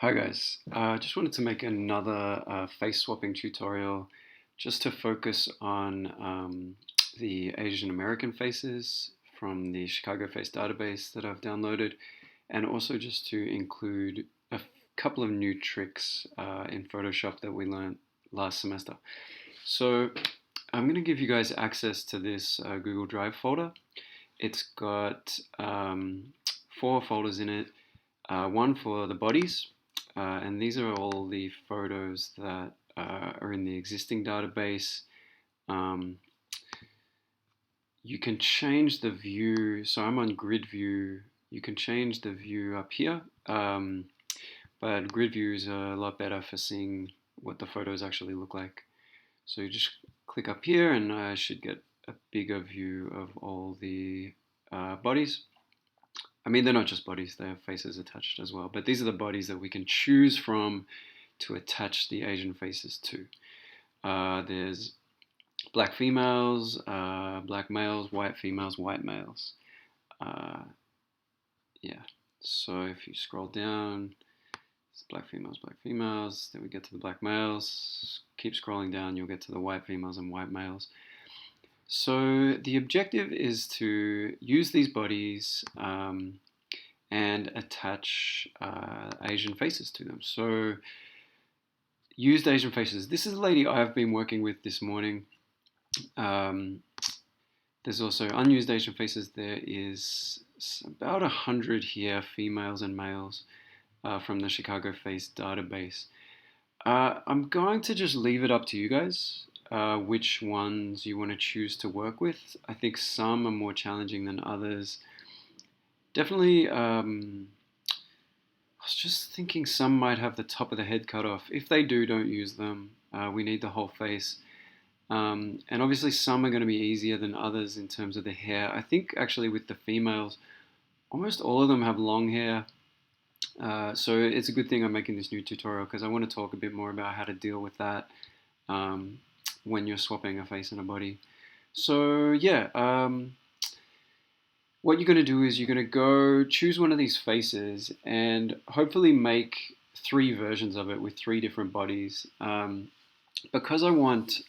Hi guys, just wanted to make another face swapping tutorial just to focus on the Asian American faces from the Chicago Face database that I've downloaded, and also just to include a couple of new tricks in Photoshop that we learned last semester. So I'm going to give you guys access to this Google Drive folder. It's got four folders in it, one for the bodies, and these are all the photos that are in the existing database. Um, you can change the view. So I'm on grid view. You can change the view up here, but grid view is a lot better for seeing what the photos actually look like. So you just click up here and I should get a bigger view of all the bodies. I mean, they're not just bodies, they have faces attached as well. But these are the bodies that we can choose from to attach the Asian faces to. There's black females, black males, white females, white males. Uh, yeah, so if you scroll down, it's black females, then we get to the black males. Keep scrolling down, you'll get to the white females and white males. So the objective is to use these bodies and attach Asian faces to them. So used Asian faces. This is a lady I've been working with this morning. There's also unused Asian faces. There is about 100 here, females and males, from the Chicago Face database. I'm going to just leave it up to you guys which ones you want to choose to work with. I think some are more challenging than others. Definitely, I was just thinking some might have the top of the head cut off. If they do, don't use them. We need the whole face. And obviously some are going to be easier than others in terms of the hair. I think actually with the females, almost all of them have long hair. So it's a good thing I'm making this new tutorial because I want to talk a bit more about how to deal with that when you're swapping a face and a body. So yeah, what you're going to do is you're going to go choose one of these faces and hopefully make three versions of it with three different bodies. Because I want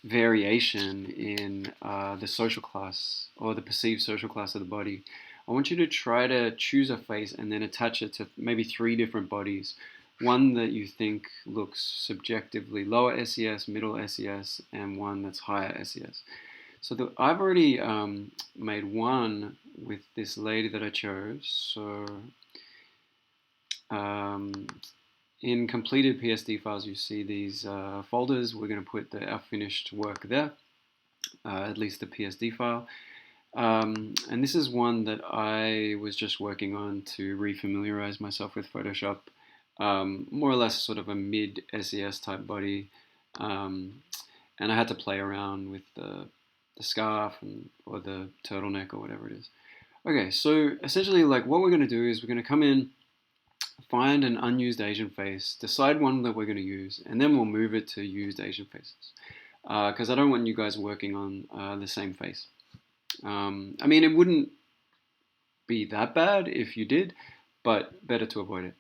variation in the social class or the perceived social class of the body, I want you to try to choose a face and then attach it to maybe three different bodies. One that you think looks subjectively lower SES, middle SES, and one that's higher SES. So I've already made one with this lady that I chose. So in completed PSD files, you see these folders. We're going to put our finished work there, at least the PSD file. And this is one that I was just working on to refamiliarize myself with Photoshop. More or less sort of a mid SES type body. And I had to play around with the scarf or the turtleneck or whatever it is. Okay, so essentially like what we're going to do is we're going to come in, find an unused Asian face, decide one that we're going to use, and then we'll move it to used Asian faces. Because I don't want you guys working on the same face. I mean, it wouldn't be that bad if you did, but better to avoid it.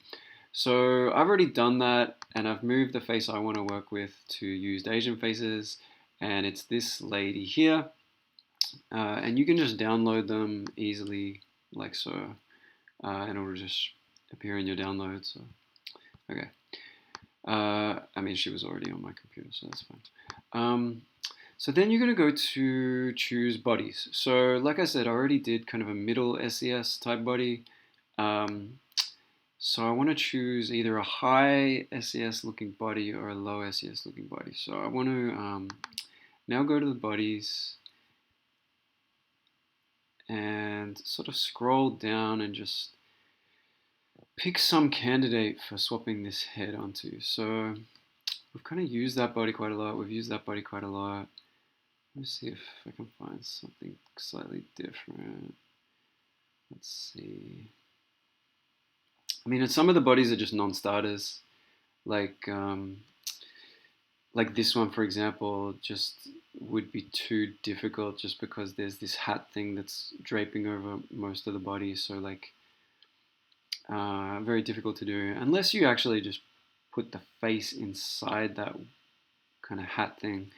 So I've already done that, and I've moved the face I want to work with to used Asian faces, and it's this lady here. And you can just download them easily, like so, and it'll just appear in your downloads. So, okay. I mean, she was already on my computer, so that's fine. So then you're going to go to choose bodies. So like I said, I already did kind of a middle SES type body. So I want to choose either a high SES looking body or a low SES looking body. So I want to now go to the bodies and sort of scroll down and just pick some candidate for swapping this head onto. So we've kind of used that body quite a lot. We've used that body quite a lot. Let's see if I can find something slightly different. Let's see. I mean, some of the bodies are just non-starters. Like this one, for example, just would be too difficult just because there's this hat thing that's draping over most of the body. So like, Very difficult to do unless you actually just put the face inside that kind of hat thing.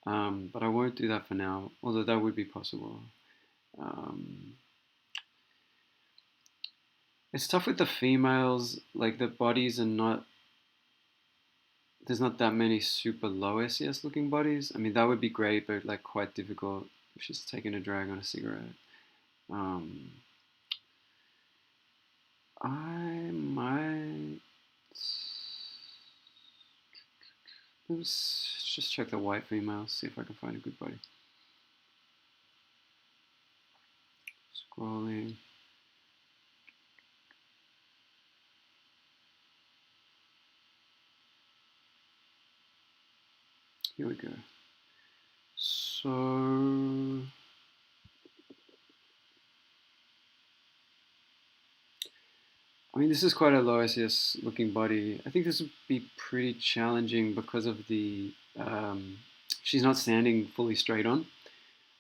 But I won't do that for now, although that would be possible. Um, it's tough with the females, like the bodies are not, there's not that many super low SES looking bodies. I mean, that would be great, but like quite difficult if she's taking a drag on a cigarette. Um, I might. Let's just check the white females, see if I can find a good body. Scrolling. Here we go. So, I mean, this is quite a low SES looking body. I think this would be pretty challenging because of the, she's not standing fully straight on.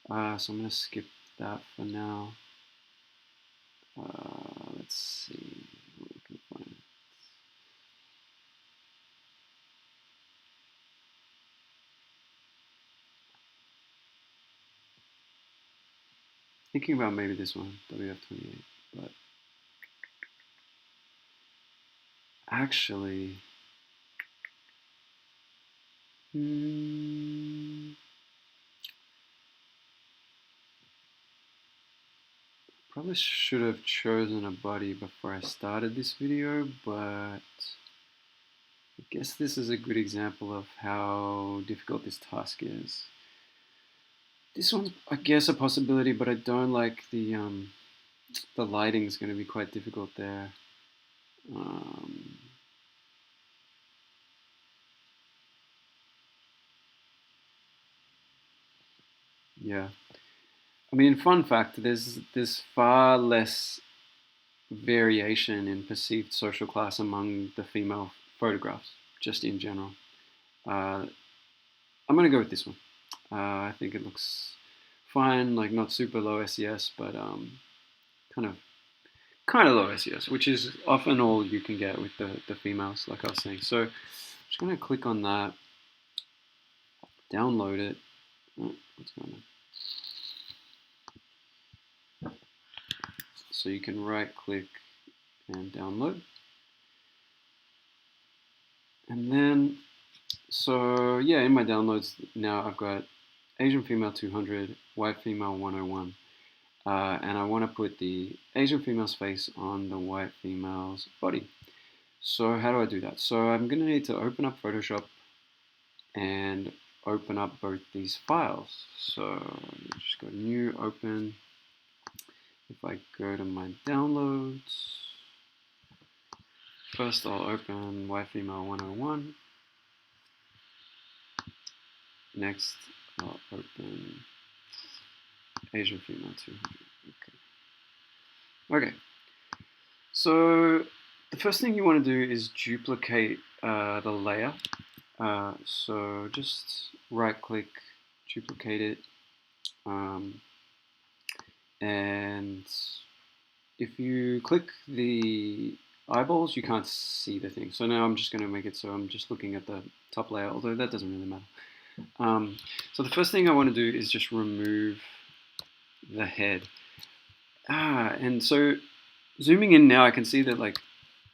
So I'm going to skip that for now. Let's see what we can find. Thinking about maybe this one, WF28, but actually, probably should have chosen a body before I started this video, but I guess this is a good example of how difficult this task is. This one's, I guess, a possibility, but I don't like the lighting is going to be quite difficult there. Yeah. I mean, fun fact, there's far less variation in perceived social class among the female photographs, just in general. I'm going to go with this one. I think it looks fine, like not super low SES, but kind of low SES, which is often all you can get with the females, like I was saying. So I'm just going to click on that, download it. Oh, what's going on? So you can right click and download. And then, so yeah, in my downloads now I've got Asian female 200, white female 101. And I want to put the Asian female's face on the white female's body. So how do I do that? So I'm going to need to open up Photoshop and open up both these files. So just go new, open. If I go to my downloads, first I'll open white female 101. Next I'll open Asian female 200. Okay. So the first thing you want to do is duplicate the layer. So just right click, duplicate it, and if you click the eyeballs, you can't see the thing. So now I'm just going to make it so I'm just looking at the top layer, although that doesn't really matter. So the first thing I want to do is just remove the head. And so zooming in now, I can see that like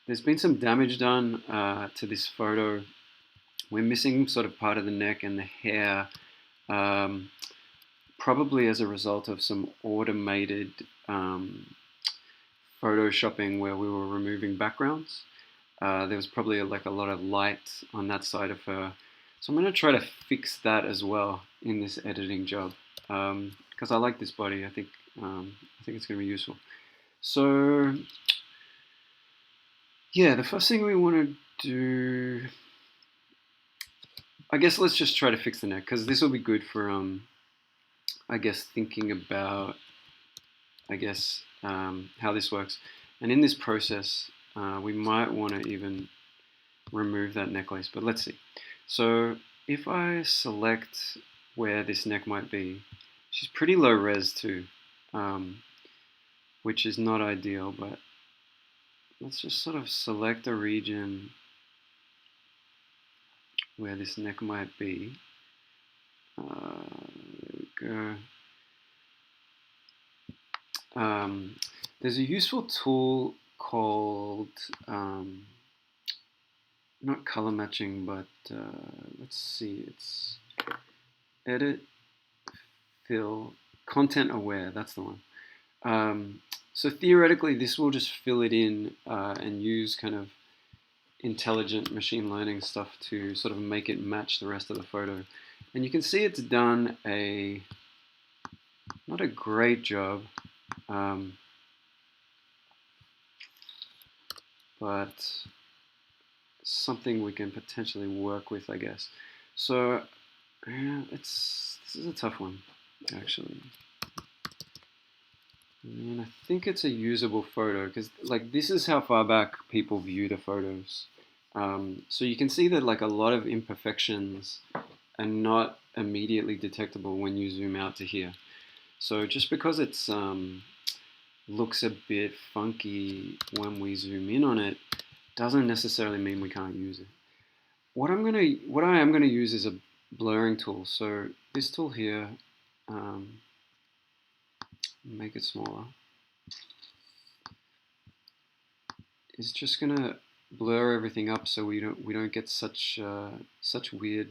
there's been some damage done to this photo. We're missing sort of part of the neck and the hair, probably as a result of some automated photoshopping where we were removing backgrounds. There was probably like a lot of light on that side of her. So I'm going to try to fix that as well in this editing job because I like this body. I think it's going to be useful. So yeah, the first thing we want to do, I guess let's just try to fix the neck because this will be good for I guess thinking about how this works. And in this process, we might want to even remove that necklace, but let's see. So if I select where this neck might be, she's pretty low res too, which is not ideal, but let's just sort of select a region where this neck might be. There we go. There's a useful tool called, not color matching, but let's see, it's edit, fill, content aware, that's the one. So theoretically, this will just fill it in and use kind of intelligent machine learning stuff to sort of make it match the rest of the photo. And you can see it's done not a great job, but something we can potentially work with, I guess. So this is a tough one, actually. And I think it's a usable photo because like this is how far back people view the photos. So you can see that like a lot of imperfections are not immediately detectable when you zoom out to here. So just because it's looks a bit funky when we zoom in on it doesn't necessarily mean we can't use it. What I am gonna use is a blurring tool. So this tool here, make it smaller, is just gonna blur everything up so we don't get such weird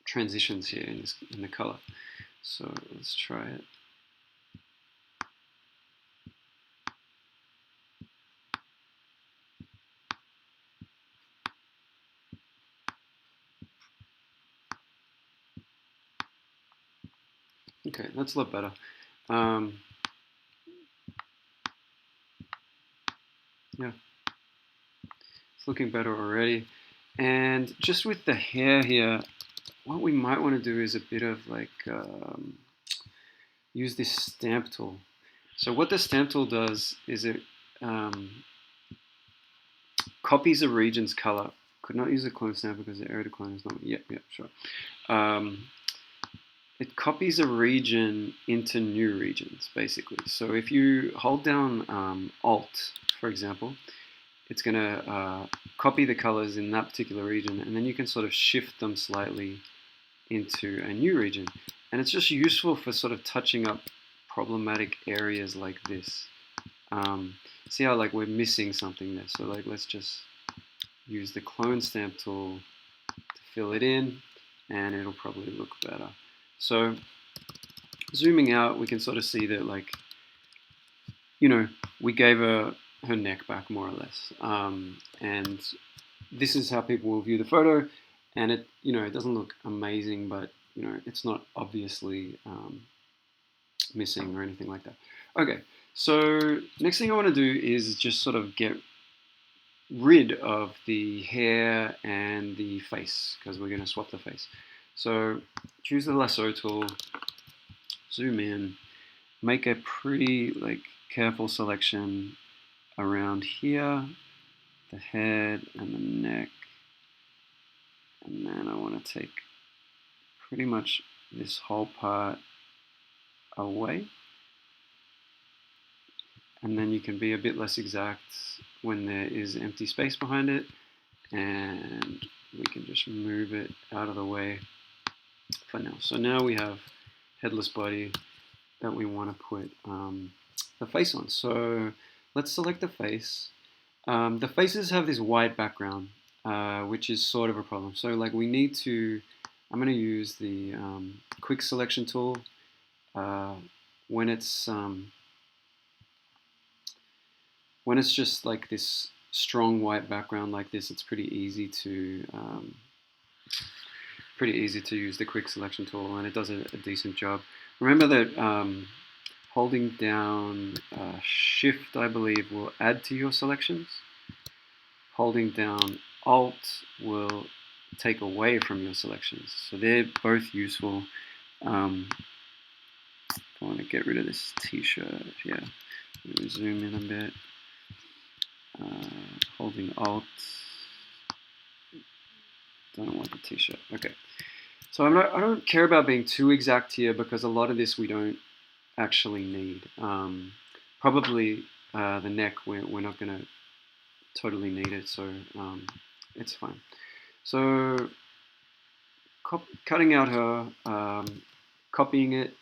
transitions here in the color. So let's try it. Okay, that's a lot better. Yeah, it's looking better already. And just with the hair here, what we might want to do is a bit of like use this stamp tool. So what the stamp tool does is it copies a region's color. Could not use a clone stamp because the area to clone is not. Yep, sure. It copies a region into new regions, basically. So if you hold down Alt, for example, it's going to copy the colors in that particular region, and then you can sort of shift them slightly into a new region. And it's just useful for sort of touching up problematic areas like this. See how like we're missing something there. So like let's just use the clone stamp tool to fill it in, and it'll probably look better. So zooming out, we can sort of see that like, we gave her neck back more or less. And this is how people will view the photo, and it doesn't look amazing, but it's not obviously missing or anything like that. Okay, so next thing I want to do is just sort of get rid of the hair and the face because we're going to swap the face. So choose the lasso tool, zoom in, make a pretty like careful selection around here, the head and the neck, and then I want to take pretty much this whole part away, and then you can be a bit less exact when there is empty space behind it, and we can just move it out of the way for now. So now we have headless body that we want to put the face on. So let's select the face. The faces have this white background, which is sort of a problem. So like I'm going to use the quick selection tool. When it's just like this strong white background like this, it's pretty easy to use the quick selection tool, and it does a decent job. Remember that holding down Shift, I believe, will add to your selections. Holding down Alt will take away from your selections. So they're both useful. I want to get rid of this t-shirt. Yeah, zoom in a bit. Holding Alt. Don't want the t-shirt. Okay. So I don't care about being too exact here because a lot of this we don't actually need. Probably the neck we're not going to totally need it, so it's fine. So cutting out her, copying it,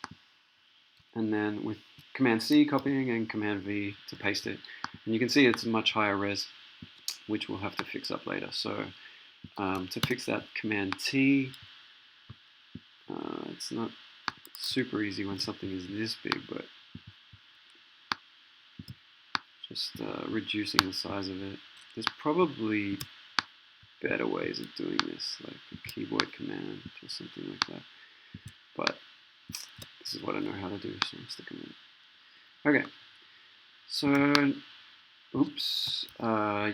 and then with Command C copying and Command V to paste it. And you can see it's much higher res, which we'll have to fix up later. So to fix that, Command T. It's not super easy when something is this big, but just reducing the size of it. There's probably better ways of doing this, like a keyboard command or something like that. But this is what I know how to do, so I'm sticking with it. Okay, so, oops,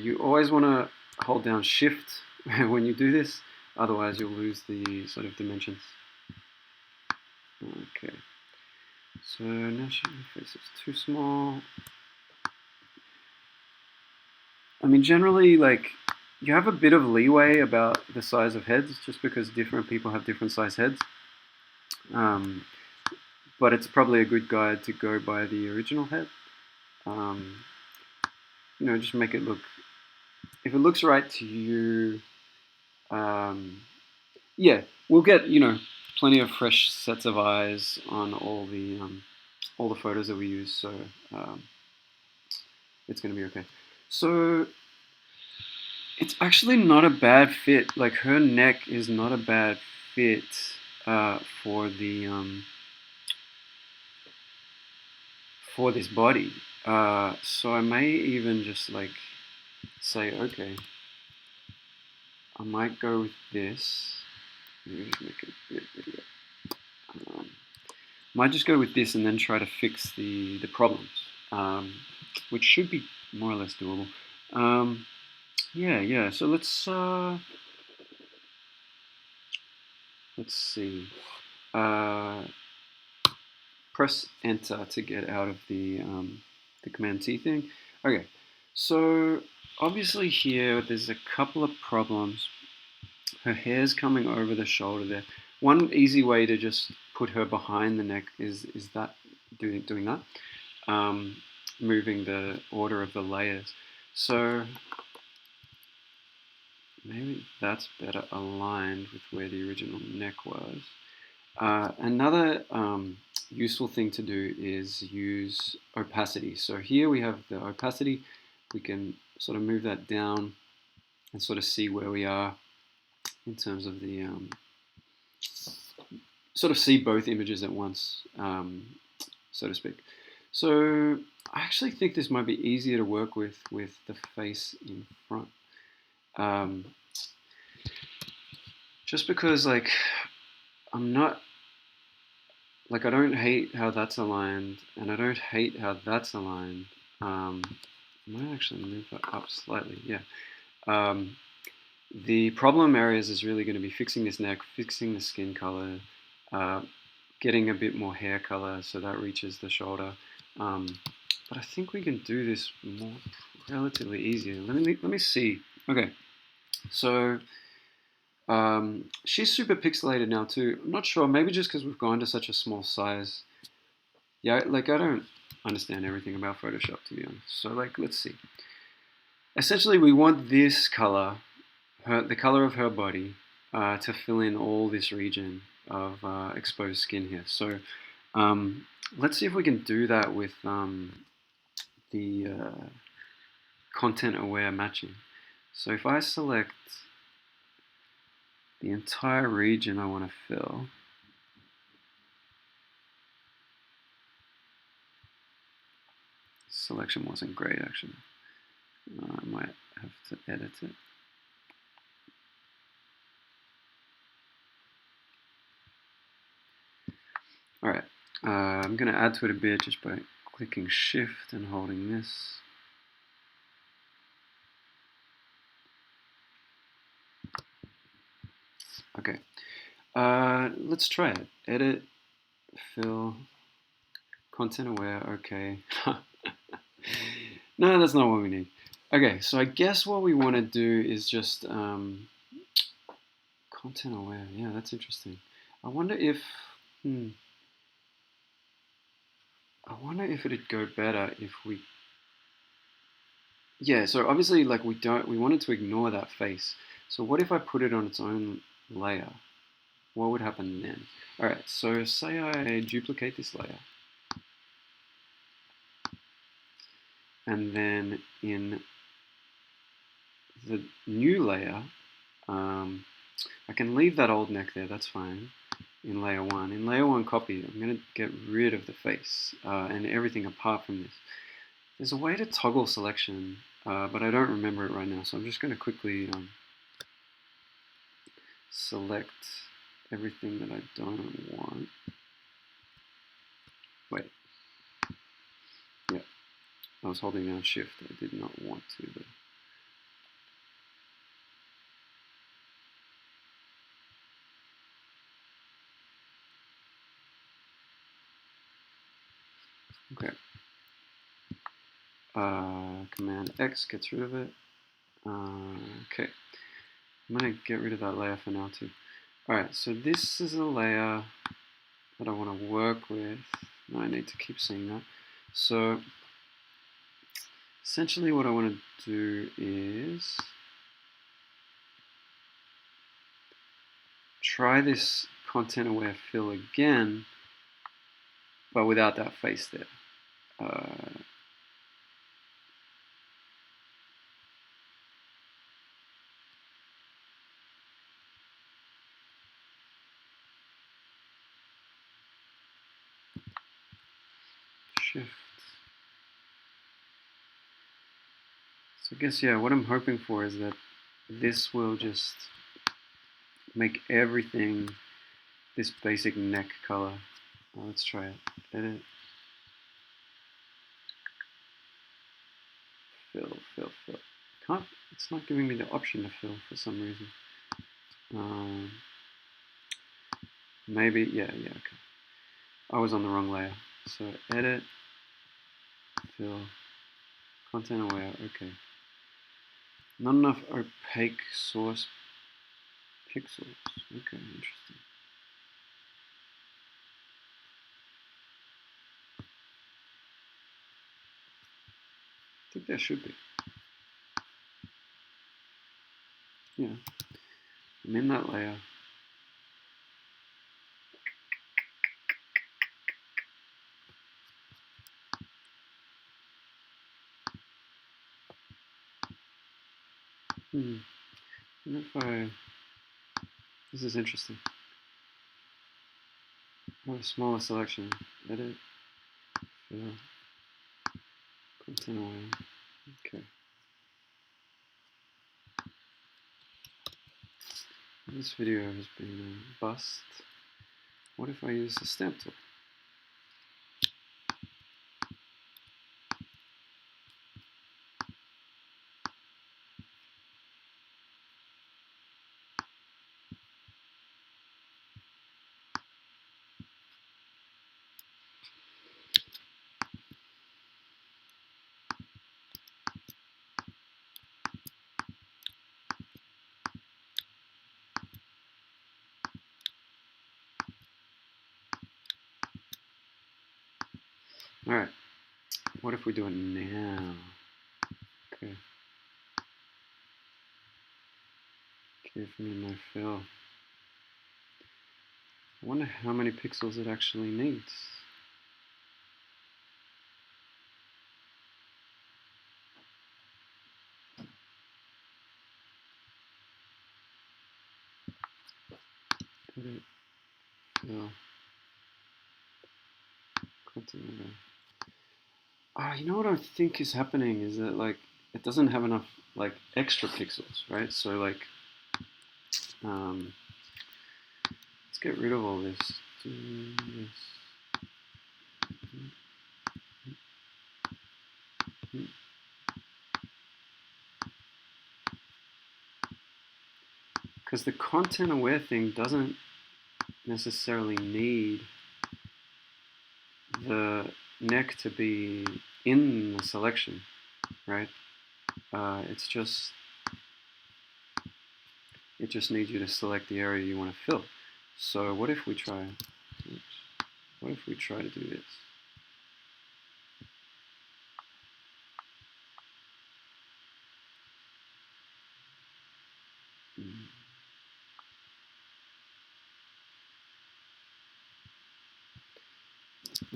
you always want to hold down Shift when you do this, otherwise you'll lose the sort of dimensions. Okay, so now my face is too small. I mean, generally, like, you have a bit of leeway about the size of heads, just because different people have different size heads. But it's probably a good guide to go by the original head. You know, just make it look, if it looks right to you, yeah, we'll get, you know, plenty of fresh sets of eyes on all the photos that we use, so it's going to be okay. So it's actually not a bad fit. Like, her neck is not a bad fit for the for this body. So I may even just like say, okay, I might go with this. Let me just make it a bit bigger. Might just go with this and then try to fix the problems, which should be more or less doable. Yeah. So let's see. Press Enter to get out of the Command T thing. Okay, so obviously here there's a couple of problems. Her hair's coming over the shoulder there. One easy way to just put her behind the neck is that doing that, moving the order of the layers. So maybe that's better aligned with where the original neck was. Another useful thing to do is use opacity. So here we have the opacity. We can sort of move that down and sort of see where we are in terms of the sort of see both images at once, so to speak. So I actually think this might be easier to work with the face in front. Just because, like, I'm not, like, I don't hate how that's aligned, and I don't hate how that's aligned. I might actually move that up slightly, yeah. The problem areas is really going to be fixing this neck, fixing the skin color, getting a bit more hair color so that reaches the shoulder. But I think we can do this more relatively easier. Let me see. Okay, so she's super pixelated now too. I'm not sure, maybe just because we've gone to such a small size. Yeah, like, I don't understand everything about Photoshop, to be honest. So, like, let's see. Essentially, we want this color, the color of her body, to fill in all this region of exposed skin here. So let's see if we can do that with the content-aware matching. So if I select the entire region I want to fill, selection wasn't great actually. I might have to edit it. Alright, I'm going to add to it a bit just by clicking Shift and holding this. Okay, let's try it. Edit, fill, content aware, okay. No, that's not what we need. Okay, so I guess what we want to do is just content aware. Yeah, that's interesting. I wonder if it'd go better if we, yeah, so obviously like we wanted to ignore that face. So what if I put it on its own layer? What would happen then? All right, so say I duplicate this layer, and then in the new layer, I can leave that old neck there, that's fine, in layer 1. In layer 1 copy, I'm going to get rid of the face and everything apart from this. There's a way to toggle selection, but I don't remember it right now, so I'm just going to quickly select everything that I don't want. Wait. Yeah, I was holding down Shift. I did not want to, but... Okay. Command X gets rid of it. Okay. I'm going to get rid of that layer for now too. Alright, so this is a layer that I want to work with. I need to keep saying that. So essentially what I want to do is try this content aware fill again, but without that face there. Shift. So I guess, yeah, what I'm hoping for is that this will just make everything this basic neck color. Let's try it. Edit. Fill, fill, fill. Can't, it's not giving me the option to fill for some reason. Maybe, yeah, okay. I was on the wrong layer. So edit, fill, content aware, okay. Not enough opaque source pixels. Okay, interesting. I think there should be. Yeah. I'm in that layer. And if I... This is interesting. I have a smaller selection. Edit, fill, content aware. Okay. This video has been a bust. What if I use the stamp tool? Alright. What if we do it now? Okay. Give me my fill. I wonder how many pixels it actually needs. Edit, fill, content aware. You know what I think is happening is that like it doesn't have enough like extra pixels, right? So like, let's get rid of all this. Do this. Because the content aware thing doesn't necessarily need the neck to be in the selection, right? It just needs you to select the area you want to fill. So what if we try, what if we try to do this?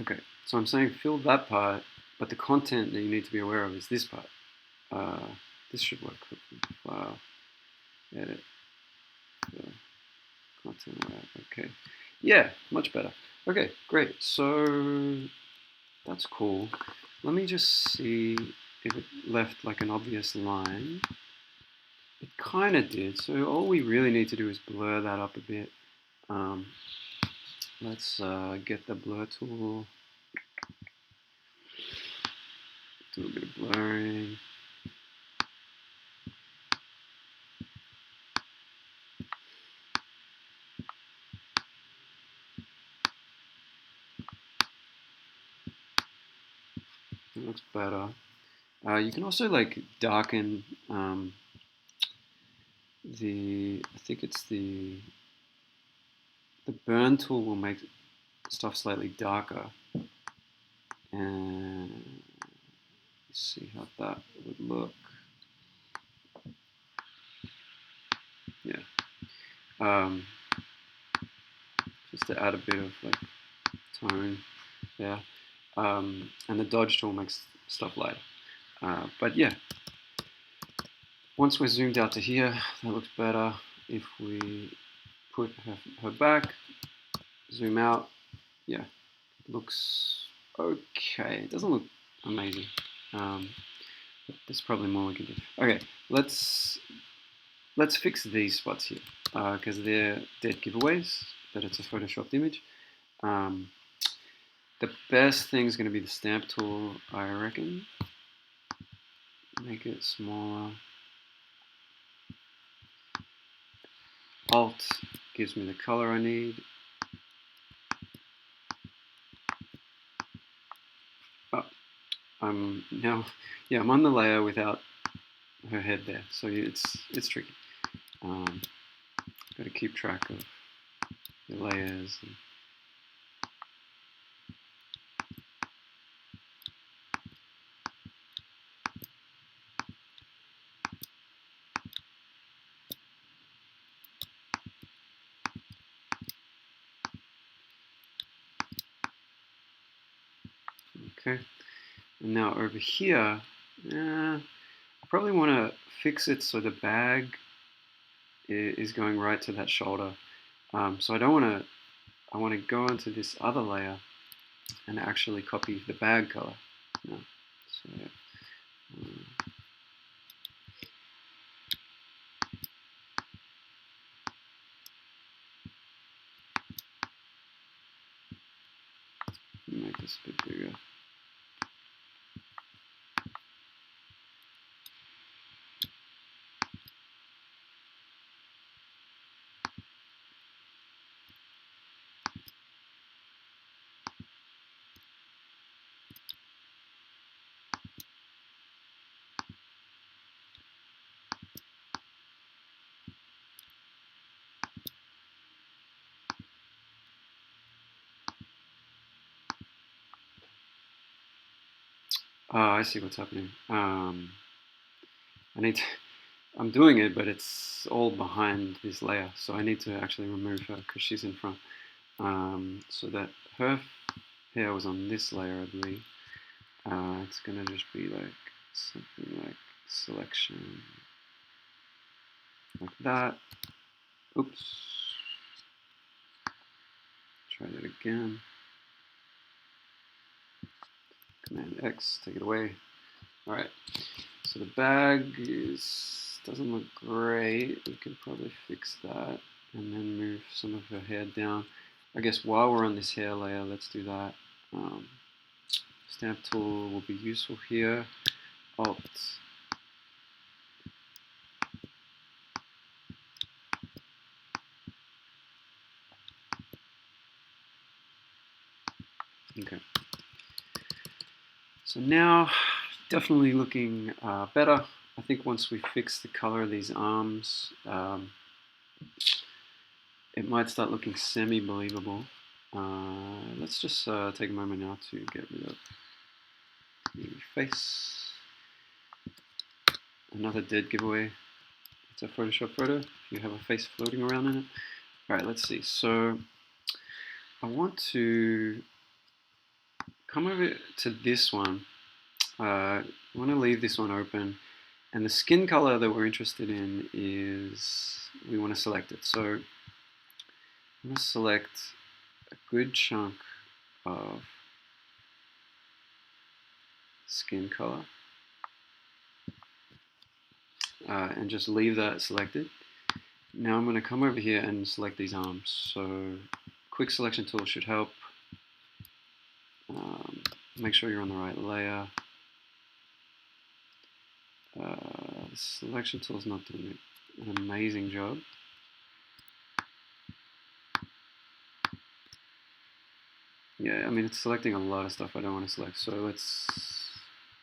Okay, so I'm saying fill that part, but the content that you need to be aware of is this part. This should work. File, edit, fill, content. Okay, yeah, much better. Okay, great. So that's cool. Let me just see if it left like an obvious line. It kind of did. So all we really need to do is blur that up a bit. Let's get the blur tool. Do a bit of blurring. It looks better. You can also like darken I think it's the burn tool will make stuff slightly darker. And let's see how that would look. Yeah. Just to add a bit of like tone there. And the dodge tool makes stuff lighter. But yeah, once we're zoomed out to here, that looks better. If we put her back, zoom out, yeah, it looks okay. It doesn't look amazing. There's probably more we can do. Okay, let's fix these spots here because they're dead giveaways that it's a photoshopped image. The best thing is going to be the stamp tool, I reckon. Make it smaller. Alt gives me the color I need. Oh, I'm on the layer without her head there, so it's tricky. Got to keep track of the layers. Okay, and now over here, I probably want to fix it so the bag is going right to that shoulder. So I don't want to. I want to go onto this other layer and actually copy the bag color. No. So, make this a bit bigger. Oh, I see what's happening. I'm doing it, but it's all behind this layer, so I need to actually remove her because she's in front. So that her hair was on this layer, I believe. It's gonna just be like something like selection, like that. Oops. Try that again. Command X, take it away. All right. So the bag doesn't look great. We can probably fix that and then move some of her hair down. I guess while we're on this hair layer, let's do that. Stamp tool will be useful here. Alt. Okay. So now, definitely looking better. I think once we fix the color of these arms, it might start looking semi-believable. Let's just take a moment now to get rid of the face. Another dead giveaway. It's a Photoshop photo. You have a face floating around in it. All right, let's see. So I want to come over to this one. I want to leave this one open. And the skin color that we're interested in is, we want to select it. So I'm going to select a good chunk of skin color and just leave that selected. Now I'm going to come over here and select these arms. So quick selection tool should help. Make sure you're on the right layer. The selection tool is not doing an amazing job. Yeah, I mean, it's selecting a lot of stuff I don't want to select. So let's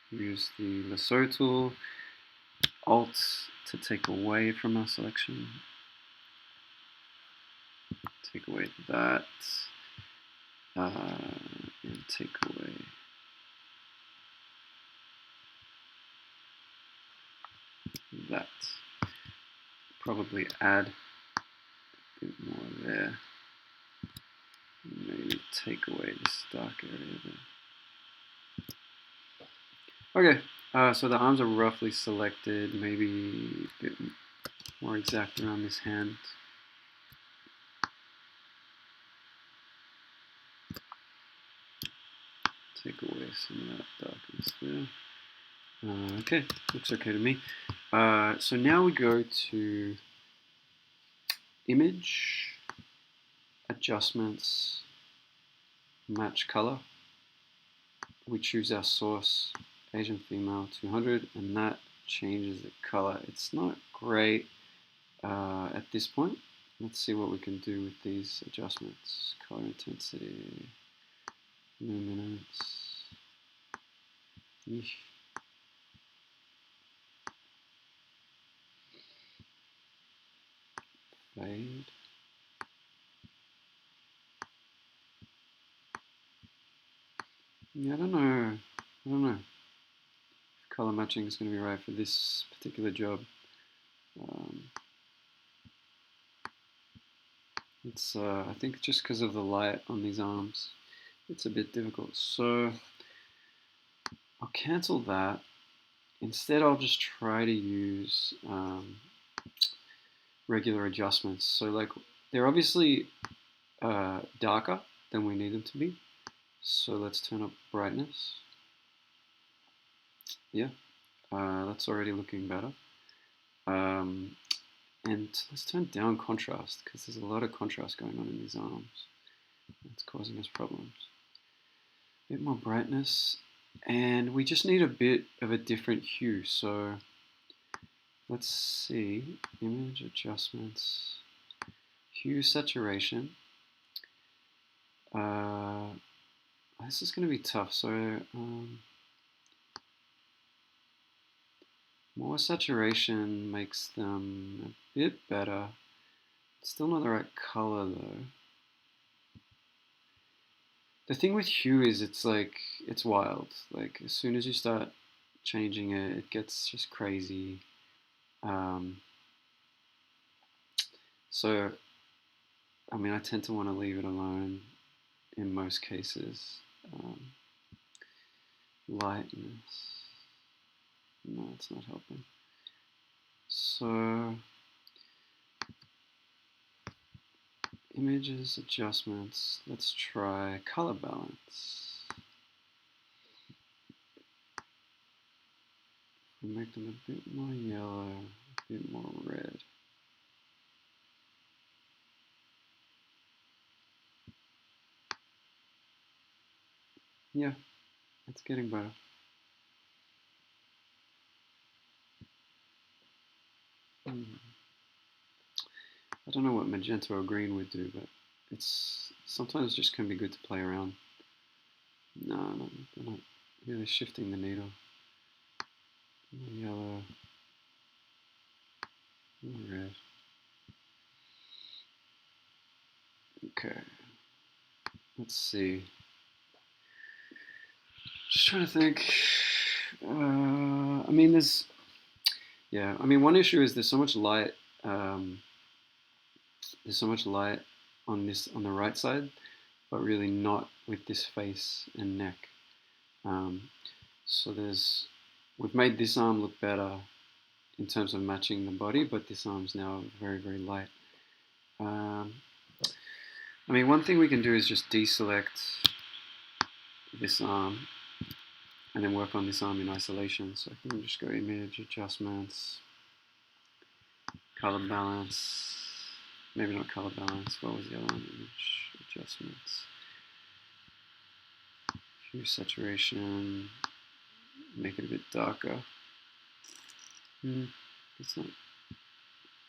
use the lasso tool, Alt to take away from our selection. Take away that, and take away that. Probably add a bit more there. Maybe take away this dark area there. Okay, so the arms are roughly selected, maybe a bit more exact around this hand. Take away some of that darkness there. Okay, looks okay to me. So now we go to Image, Adjustments, Match Color. We choose our source, Asian Female 200, and that changes the color. It's not great at this point. Let's see what we can do with these adjustments. Color intensity, luminance. Eesh. Fade. Yeah, I don't know if color matching is going to be right for this particular job. It's I think just because of the light on these arms, it's a bit difficult. So I'll cancel that. Instead, I'll just try to use regular adjustments. So like, they're obviously darker than we need them to be. So let's turn up brightness. Yeah, that's already looking better. And let's turn down contrast because there's a lot of contrast going on in these arms. It's causing us problems. A bit more brightness. And we just need a bit of a different hue. So let's see, image adjustments, hue saturation. This is going to be tough. So more saturation makes them a bit better. Still not the right color though. The thing with hue is it's wild. Like as soon as you start changing it, it gets just crazy. So, I mean, I tend to want to leave it alone in most cases. Lightness. No, it's not helping. So, images, adjustments. Let's try color balance. Make them a bit more yellow, a bit more red. Yeah, it's getting better. I don't know what magenta or green would do, but it's sometimes just can be good to play around. No, they're not really shifting the needle. Yellow, red. Okay, let's see. Just trying to think. I mean, yeah, I mean, one issue is there's so much light. There's so much light on the right side, but really not with this face and neck. Um, so we've made this arm look better in terms of matching the body, but this arm's now very, very light. I mean, one thing we can do is just deselect this arm and then work on this arm in isolation. So I can just go image, adjustments, color balance, maybe not color balance, what was the other one? Image, adjustments, hue, saturation, make it a bit darker. It's not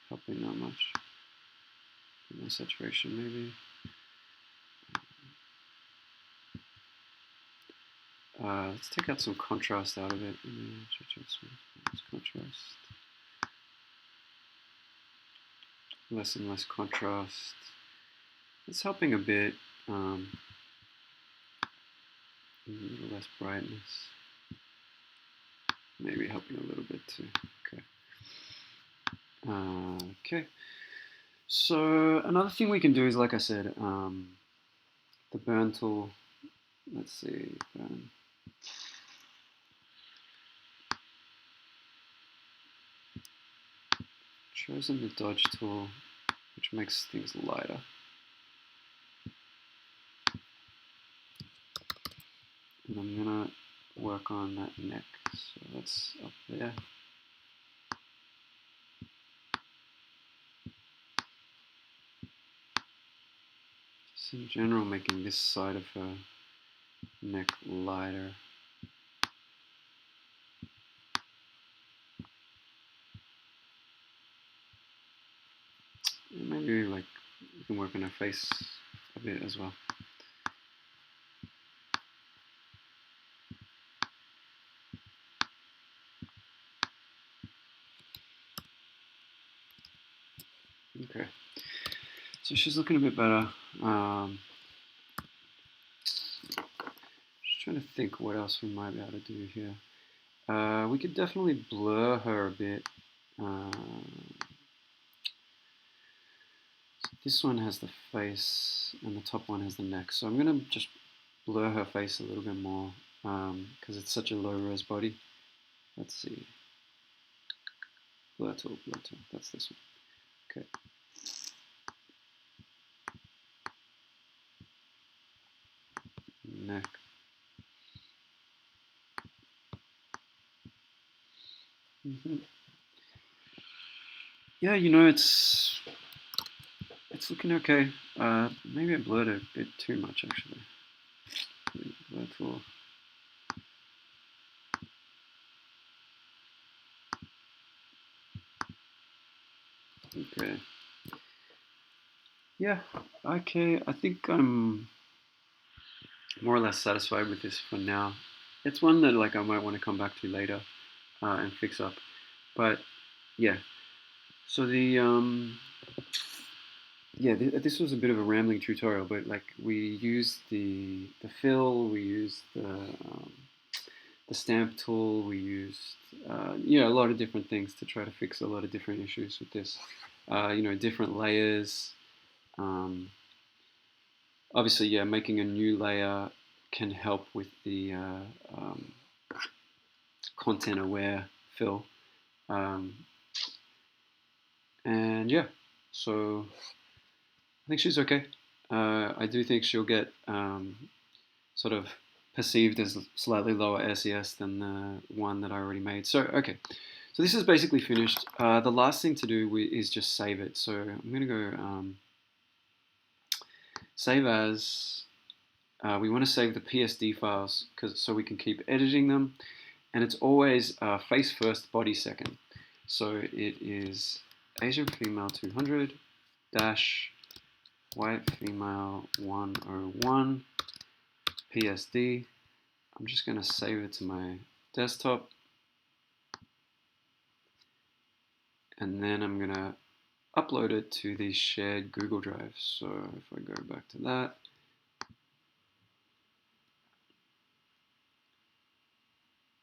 helping that much. No saturation maybe. Let's take out some contrast out of it. Image, adjustments, contrast. Less and less contrast. It's helping a bit. A little less brightness. Maybe helping a little bit too. Okay. Okay. So another thing we can do is, like I said, the burn tool. Let's see, burn. Chosen the dodge tool, which makes things lighter. And I'm gonna work on that neck. So that's up there. Just in general, making this side of her neck lighter. And maybe like we can work on her face a bit as well. Okay, so she's looking a bit better. Just trying to think what else we might be able to do here. We could definitely blur her a bit. This one has the face and the top one has the neck. So I'm going to just blur her face a little bit more because it's such a low res body. Let's see. Blur tool, that's this one. Okay. Neck. Yeah, you know, it's looking okay. Maybe I blurred it a bit too much actually. Blur tool. Okay. Yeah, okay, I think I'm more or less satisfied with this for now. It's one that like I might want to come back to later and fix up. But yeah, so this was a bit of a rambling tutorial, but like we used the fill, we used the stamp tool, we used a lot of different things to try to fix a lot of different issues with this. Different layers. Obviously, yeah, making a new layer can help with the content-aware fill. And yeah, so I think she's okay. I do think she'll get sort of perceived as slightly lower SES than the one that I already made. So, okay. So this is basically finished. The last thing to do is just save it. So I'm going to go save as. We want to save the PSD files so we can keep editing them. And it's always face first, body second. So it is Asian female 200 dash white female 101 PSD. I'm just going to save it to my desktop. And then I'm going to upload it to the shared Google Drive. So if I go back to that,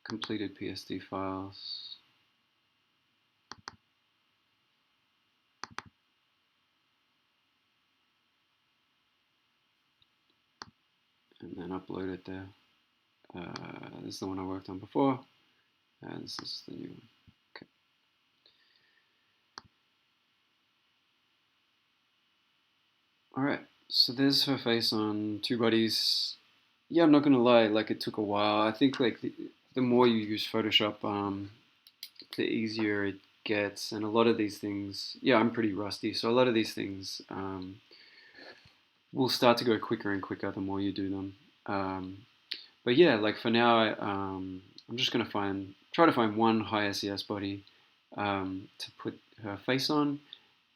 completed PSD files. and then upload it there. This is the one I worked on before, and this is the new one. Okay. All right, so there's her face on TubeBuddies. Yeah, I'm not gonna lie, like it took a while. I think like the more you use Photoshop, the easier it gets, and a lot of these things, yeah, I'm pretty rusty, so a lot of these things will start to go quicker and quicker the more you do them. But yeah, like for now, I'm just gonna try to find one high SES body to put her face on,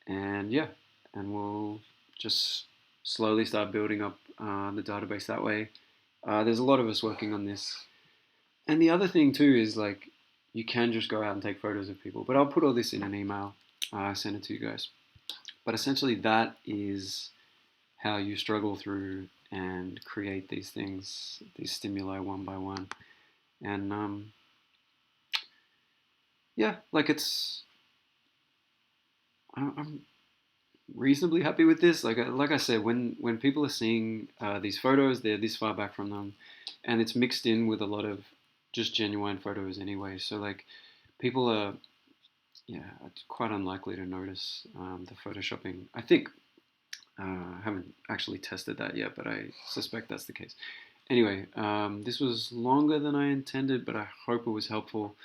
and yeah, and we'll just slowly start building up the database that way. There's a lot of us working on this, and the other thing too is like you can just go out and take photos of people, but I'll put all this in an email, send it to you guys. But essentially, that is how you struggle through and create these things, these stimuli one by one. And yeah, like I'm reasonably happy with this. Like I said, when people are seeing these photos, they're this far back from them, and it's mixed in with a lot of just genuine photos anyway. So like people are, yeah, it's quite unlikely to notice the photoshopping. I think I haven't actually tested that yet, but I suspect that's the case. Anyway, this was longer than I intended, but I hope it was helpful.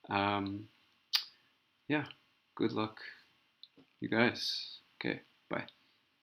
Um, yeah, good luck, you guys. Okay, bye.